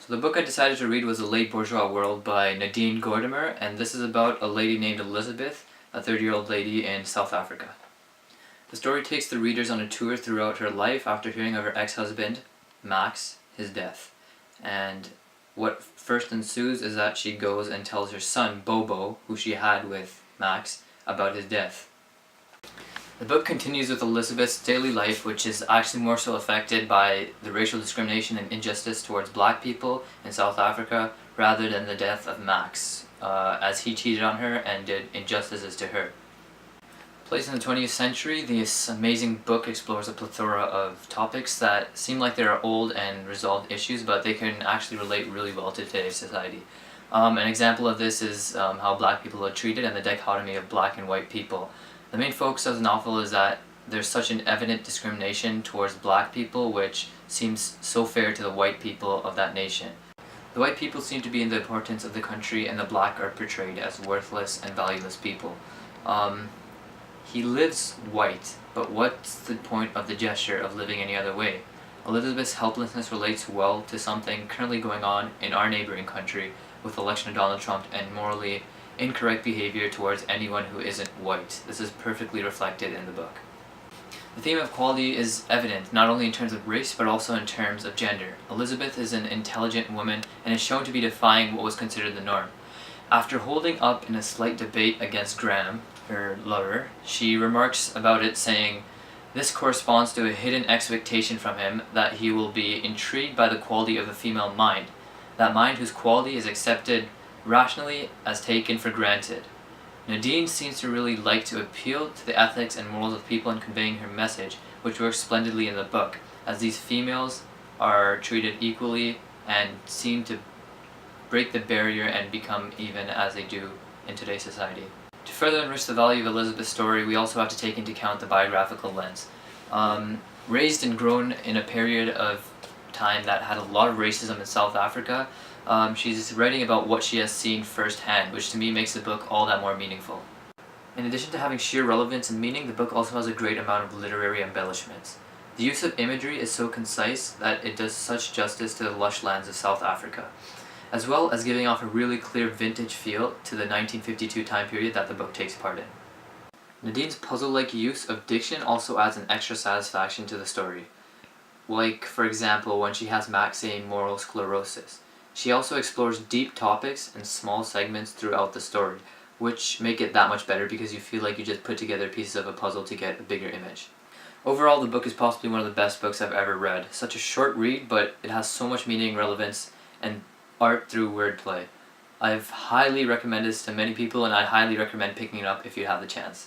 So the book I decided to read was The Late Bourgeois World by Nadine Gordimer, and this is about a lady named Elizabeth, a 30-year-old lady in South Africa. The story takes the readers on a tour throughout her life after hearing of her ex-husband, Max, his death. And what first ensues is that she goes and tells her son, Bobo, who she had with Max, about his death. The book continues with Elizabeth's daily life, which is actually more so affected by the racial discrimination and injustice towards black people in South Africa rather than the death of Max, as he cheated on her and did injustices to her. Placed in the 20th century, this amazing book explores a plethora of topics that seem like they're old and resolved issues, but they can actually relate really well to today's society. An example of this is how black people are treated and the dichotomy of black and white people. The main focus of the novel is that there's such an evident discrimination towards black people, which seems so fair to the white people of that nation. The white people seem to be in the importance of the country, and the black are portrayed as worthless and valueless people. He lives white, but what's the point of the gesture of living any other way? Elizabeth's helplessness relates well to something currently going on in our neighboring country with the election of Donald Trump and morally incorrect behavior towards anyone who isn't white. This is perfectly reflected in the book. The theme of equality is evident, not only in terms of race, but also in terms of gender. Elizabeth is an intelligent woman and is shown to be defying what was considered the norm. After holding up in a slight debate against Graham, her lover, she remarks about it saying, "This corresponds to a hidden expectation from him that he will be intrigued by the quality of the female mind, that mind whose quality is accepted rationally as taken for granted." Nadine seems to really like to appeal to the ethics and morals of people in conveying her message, which works splendidly in the book, as these females are treated equally and seem to break the barrier and become even as they do in today's society. To further enrich the value of Elizabeth's story, we also have to take into account the biographical lens. Raised and grown in a period of time that had a lot of racism in South Africa, she's writing about what she has seen firsthand, which to me makes the book all that more meaningful. In addition to having sheer relevance and meaning, the book also has a great amount of literary embellishments. The use of imagery is so concise that it does such justice to the lush lands of South Africa, as well as giving off a really clear vintage feel to the 1952 time period that the book takes part in. Nadine's puzzle-like use of diction also adds an extra satisfaction to the story. Like, for example, when she has Max saying moral sclerosis. She also explores deep topics in small segments throughout the story, which make it that much better because you feel like you just put together pieces of a puzzle to get a bigger image. Overall, the book is possibly one of the best books I've ever read. Such a short read, but it has so much meaning, relevance, and art through wordplay. I've highly recommended this to many people, and I highly recommend picking it up if you have the chance.